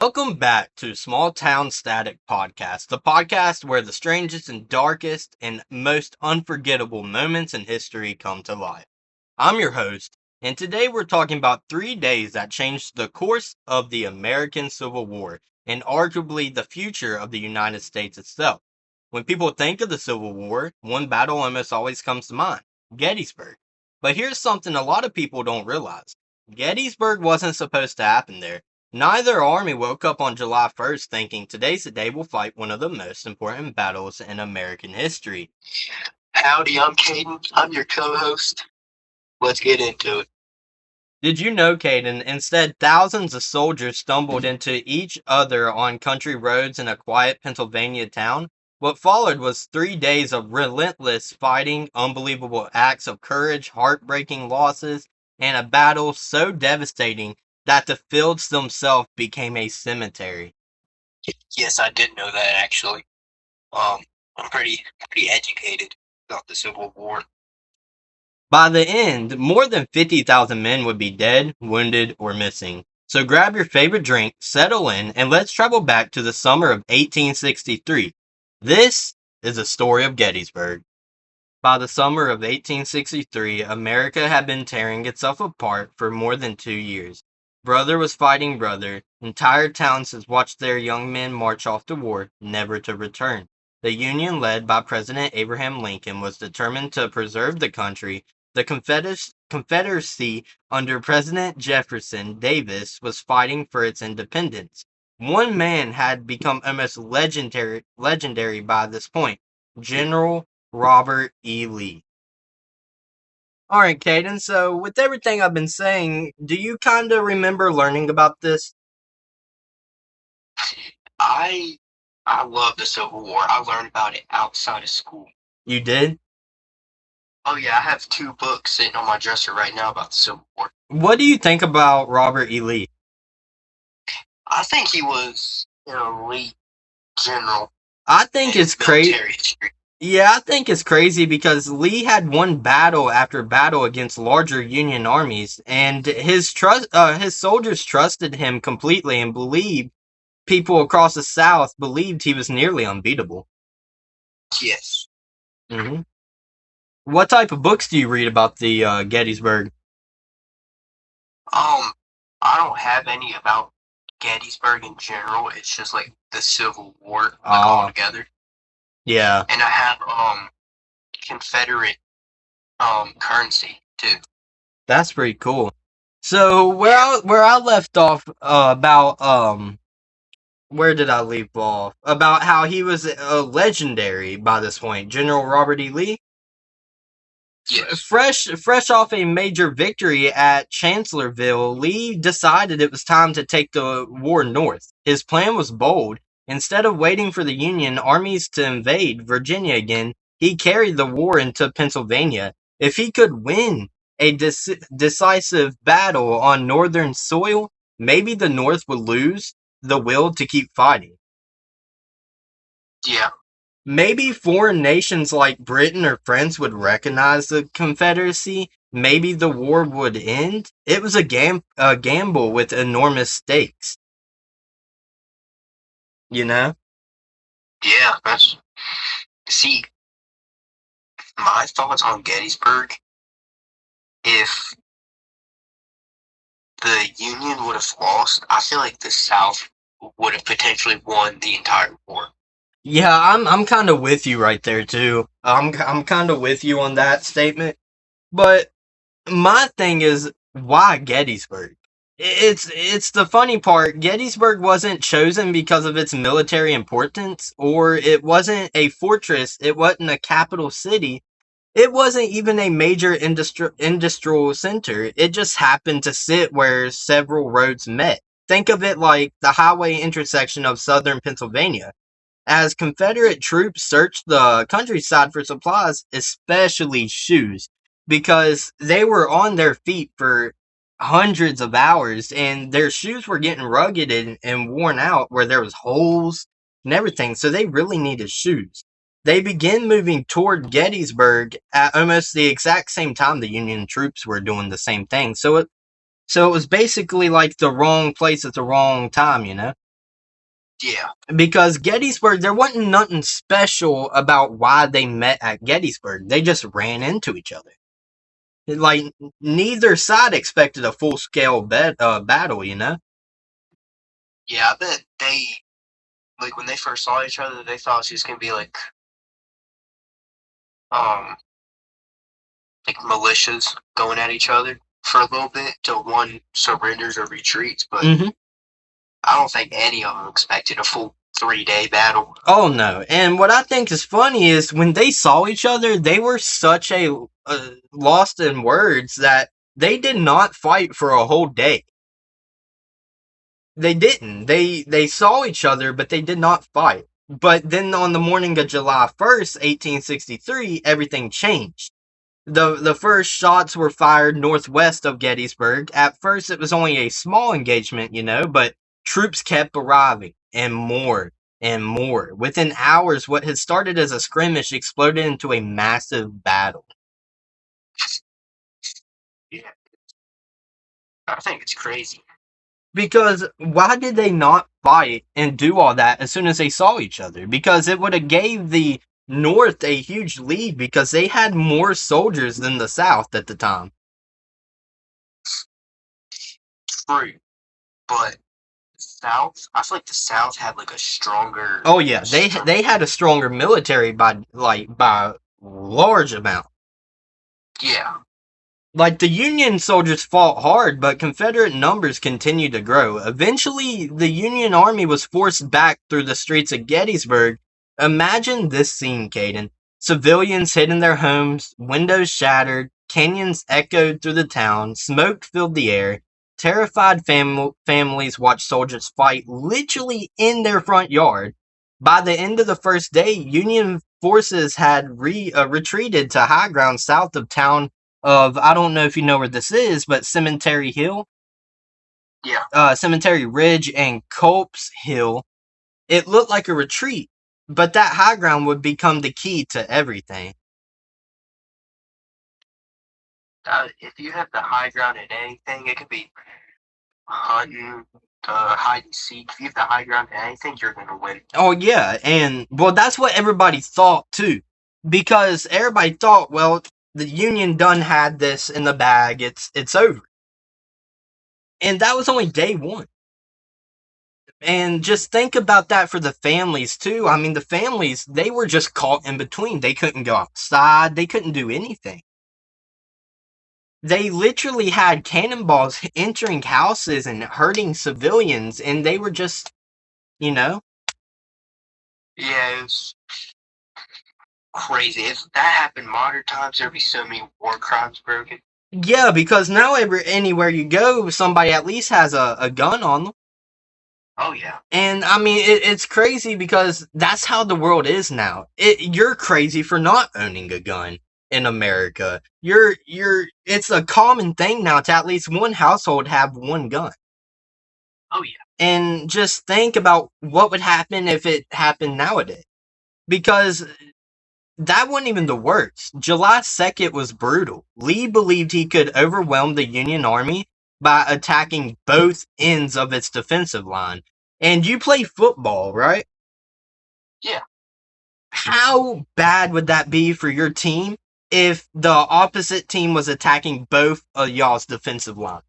Welcome back to Small Town Static Podcast, the podcast where the strangest and darkest and most unforgettable moments in history come to life. I'm your host, and today we're talking about 3 days that changed the course of the American Civil War and arguably the future of the United States itself. When people think of the Civil War, one battle almost always comes to mind: Gettysburg. But here's something a lot of people don't realize: Gettysburg wasn't supposed to happen there. Neither army woke up on July 1st thinking today's the day we'll fight one of the most important battles in American history. Howdy, I'm Caden. I'm your co-host. Let's get into it. Did you know, Caden, instead thousands of soldiers stumbled into each other on country roads in a quiet Pennsylvania town? What followed was 3 days of relentless fighting, unbelievable acts of courage, heartbreaking losses, and a battle so devastating that the fields themselves became a cemetery. Yes, I did know that actually. I'm pretty educated about the Civil War. By the end, more than 50,000 men would be dead, wounded, or missing. So grab your favorite drink, settle in, and let's travel back to the summer of 1863. This is the story of Gettysburg. By the summer of 1863, America had been tearing itself apart for more than 2 years. Brother was fighting brother. Entire towns had watched their young men march off to war, never to return. The Union, led by President Abraham Lincoln, was determined to preserve the country. The Confederacy, under President Jefferson Davis, was fighting for its independence. One man had become almost legendary by this point: General Robert E. Lee. All right, Caden. So, with everything I've been saying, do you kind of remember learning about this? I love the Civil War. I learned about it outside of school. You did? Oh yeah, I have 2 books sitting on my dresser right now about the Civil War. What do you think about Robert E. Lee? I think he was an elite general. I think it's crazy. Yeah, I think it's crazy because Lee had won battle after battle against larger Union armies, and his soldiers trusted him completely and believed people across the South believed he was nearly unbeatable. Yes. Mm-hmm. What type of books do you read about the Gettysburg? I don't have any about Gettysburg in general. It's just like the Civil War all together. Yeah. And I have Confederate currency too. That's pretty cool. So where I left off about where did I leave off? About how he was legendary by this point, General Robert E. Lee. Yes. Fresh off a major victory at Chancellorsville, Lee decided it was time to take the war north. His plan was bold. Instead of waiting for the Union armies to invade Virginia again, he carried the war into Pennsylvania. If he could win a decisive battle on northern soil, maybe the North would lose the will to keep fighting. Yeah. Maybe foreign nations like Britain or France would recognize the Confederacy. Maybe the war would end. It was a gamble with enormous stakes. You know? Yeah, see, my thoughts on Gettysburg, if the Union would have lost, I feel like the South would have potentially won the entire war. Yeah, I'm kind of with you right there too. I'm kind of with you on that statement. But my thing is, why Gettysburg? It's the funny part. Gettysburg wasn't chosen because of its military importance, or it wasn't a fortress. It wasn't a capital city. It wasn't even a major industrial center. It just happened to sit where several roads met. Think of it like the highway intersection of southern Pennsylvania. As Confederate troops searched the countryside for supplies, especially shoes, because they were on their feet for hundreds of hours and their shoes were getting rugged and worn out where there was holes and everything, so they really needed shoes. They began moving toward Gettysburg at almost the exact same time the Union troops were doing the same thing. So it was basically like the wrong place at the wrong time, you know? Yeah. Because Gettysburg, there wasn't nothing special about why they met at Gettysburg. They just ran into each other. Like, neither side expected a full-scale battle, you know? Yeah, I bet they, like, when they first saw each other, they thought she was going to be, um, like militias going at each other for a little bit till one surrenders or retreats, but I don't think any of them expected a full 3-day battle. Oh, no. And what I think is funny is when they saw each other, they were such a lost in words that they did not fight for a whole day. They didn't. They saw each other, but they did not fight. But then on the morning of July 1st, 1863, everything changed. The first shots were fired northwest of Gettysburg. At first, it was only a small engagement, you know, but troops kept arriving, and more and more. Within hours, what had started as a skirmish exploded into a massive battle. Yeah. I think it's crazy. Because why did they not fight and do all that as soon as they saw each other? Because it would have gave the North a huge lead because they had more soldiers than the South at the time. True. But South, I feel like the South had like a stronger. Oh yeah, they had a stronger military by large amount. Yeah. Like, the Union soldiers fought hard, but Confederate numbers continued to grow. Eventually, the Union Army was forced back through the streets of Gettysburg. Imagine this scene, Caden. Civilians hid in their homes, windows shattered, canyons echoed through the town, smoke filled the air. Terrified families watched soldiers fight literally in their front yard. By the end of the first day, Union forces had retreated to high ground south of town of, I don't know if you know where this is, but Cemetery Hill. Yeah. Cemetery Ridge and Culp's Hill. It looked like a retreat, but that high ground would become the key to everything. If you have the high ground in anything, it could be hunting, hide and seek. If you have the high ground in anything, you're gonna win. Oh yeah, and well, that's what everybody thought too, because everybody thought, well, the Union done had this in the bag. It's over, and that was only day one. And just think about that for the families too. I mean, the families, they were just caught in between. They couldn't go outside. They couldn't do anything. They literally had cannonballs entering houses and hurting civilians, and they were just, you know. Yeah, it's crazy. If that happened modern times, there'd be so many war crimes broken. Yeah, because now anywhere you go, somebody at least has a gun on them. Oh yeah. And I mean, it's crazy because that's how the world is now. You're crazy for not owning a gun in America. It's a common thing now to at least one household have one gun. Oh yeah. And just think about what would happen if it happened nowadays. Because that wasn't even the worst. July 2nd was brutal. Lee believed he could overwhelm the Union Army by attacking both ends of its defensive line. And you play football, right? Yeah. How bad would that be for your team if the opposite team was attacking both of y'all's defensive line?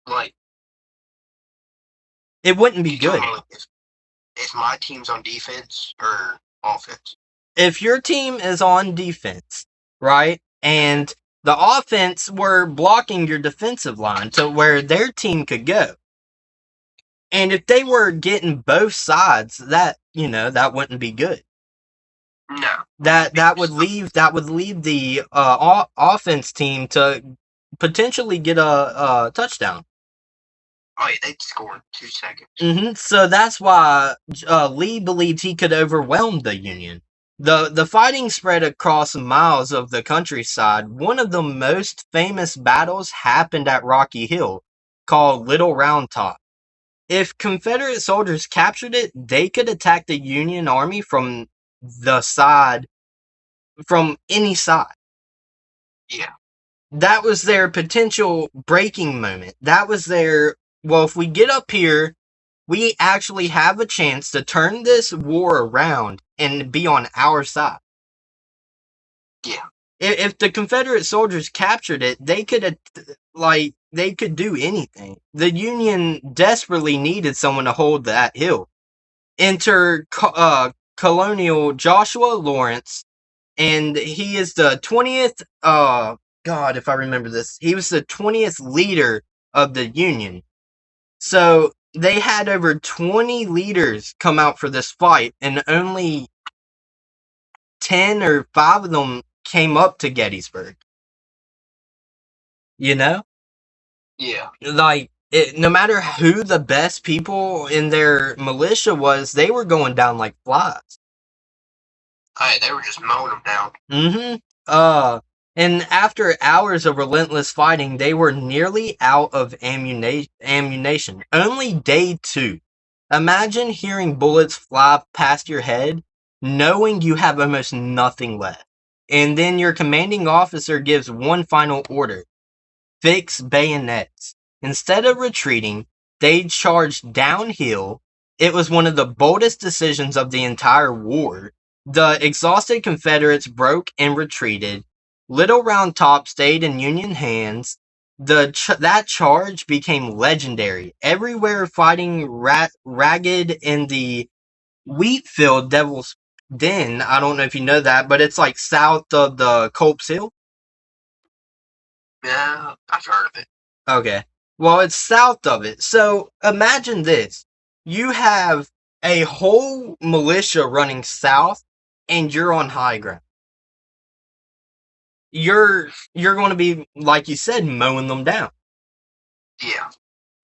Like, It wouldn't be you good. talking about if my team's on defense or offense? If your team is on defense, right, and the offense were blocking your defensive line to where their team could go, and if they were getting both sides, that wouldn't be good. No. That would leave the offense team to potentially get a touchdown. Oh yeah, they'd score in 2 seconds. So that's why Lee believed he could overwhelm the Union. The fighting spread across miles of the countryside. One of the most famous battles happened at Rocky Hill, called Little Round Top. If Confederate soldiers captured it, they could attack the Union Army from any side. Yeah. That was their potential breaking moment. That was their well, if we get up here, we actually have a chance to turn this war around and be on our side. Yeah. If the Confederate soldiers captured it, they could do anything. The Union desperately needed someone to hold that hill. Enter Colonial Joshua Lawrence, and he is the 20th, God, if I remember this, he was the 20th leader of the Union. So they had over 20 leaders come out for this fight, and only 10 or 5 of them came up to Gettysburg. You know? Yeah. Like, no matter who the best people in their militia was, they were going down like flies. Hey, they were just mowing them down. Mm-hmm. And after hours of relentless fighting, they were nearly out of ammunition. Only day 2. Imagine hearing bullets fly past your head, knowing you have almost nothing left. And then your commanding officer gives one final order. Fix bayonets. Instead of retreating, they charged downhill. It was one of the boldest decisions of the entire war. The exhausted Confederates broke and retreated. Little Round Top stayed in Union hands. That charge became legendary. Everywhere fighting ragged in the Wheatfield Devil's Den. I don't know if you know that, but it's like south of the Culp's Hill. Yeah, I've heard of it. Okay. Well, it's south of it. So imagine this. You have a whole militia running south, and you're on high ground. You're going to be, like you said, mowing them down. Yeah.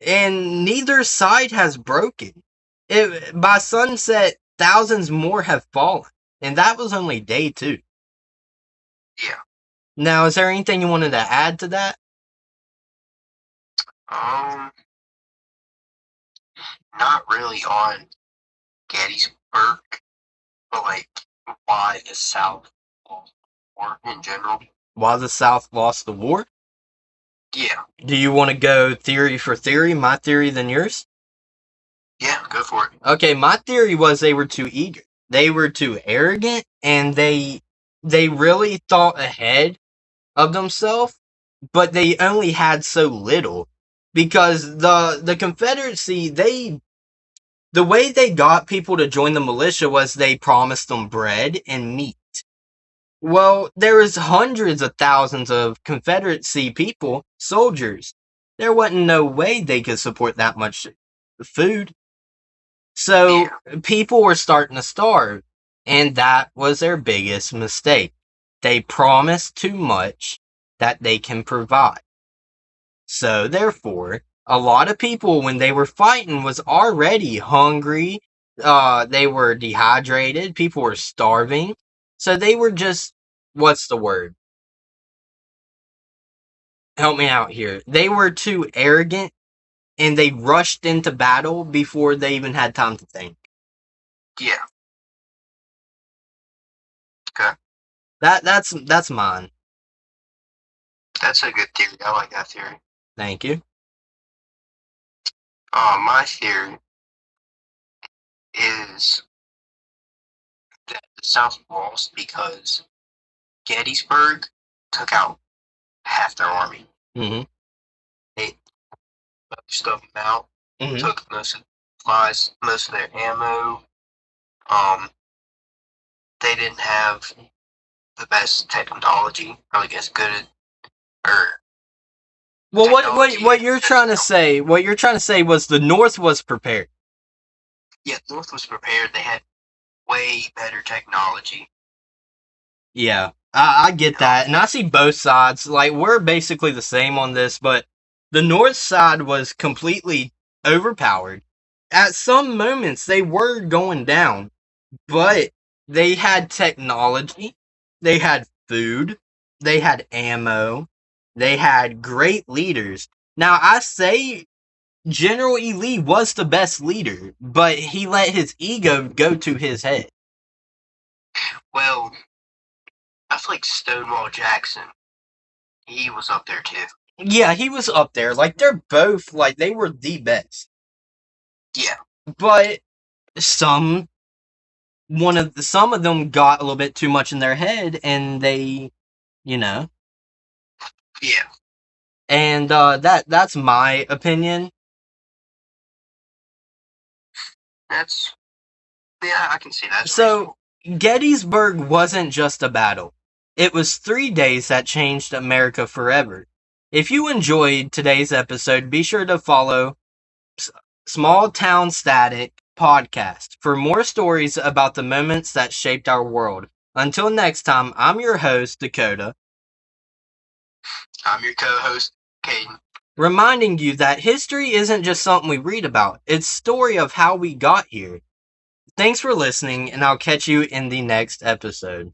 And neither side has broken. By sunset, thousands more have fallen. And that was only day 2. Yeah. Now, is there anything you wanted to add to that? Not really on Gettysburg, but like why the South or in general. Why the South lost the war? Yeah. Do you want to go theory for theory, my theory than yours? Yeah, go for it. Okay, my theory was they were too eager. They were too arrogant, and they really thought ahead of themselves, but they only had so little. Because the Confederacy, the way they got people to join the militia was they promised them bread and meat. Well, there was hundreds of thousands of Confederacy people, soldiers. There wasn't no way they could support that much food. So people were starting to starve, and that was their biggest mistake. They promised too much that they can provide. So therefore, a lot of people, when they were fighting, was already hungry. They were dehydrated. People were starving. So they were just, what's the word? Help me out here. They were too arrogant, and they rushed into battle before they even had time to think. Yeah. Okay. That's mine. That's a good theory. I like that theory. Thank you. My theory is that the South lost because Gettysburg took out half their army. Mm-hmm. They stuffed them out, Mm-hmm. took most of the supplies, most of their ammo. They didn't have the best technology, I guess good Well, what you're trying to say? What you're trying to say was the North was prepared. Yeah, the North was prepared. They had way better technology. Yeah, I get that, and I see both sides. Like, we're basically the same on this, but the North side was completely overpowered. At some moments, they were going down, but they had technology, they had food, they had ammo, they had great leaders. Now, I say General E. Lee was the best leader, but he let his ego go to his head. Well, I feel like Stonewall Jackson, he was up there too. Yeah, he was up there. Like, they're both, like, they were the best. Yeah. But some of them got a little bit too much in their head, and they, Yeah. And that's my opinion. I can see that. So, Gettysburg wasn't just a battle. It was 3 days that changed America forever. If you enjoyed today's episode, be sure to follow Small Town Static Podcast for more stories about the moments that shaped our world. Until next time, I'm your host, Dakota. I'm your co-host, Caden. Reminding you that history isn't just something we read about, it's a story of how we got here. Thanks for listening, and I'll catch you in the next episode.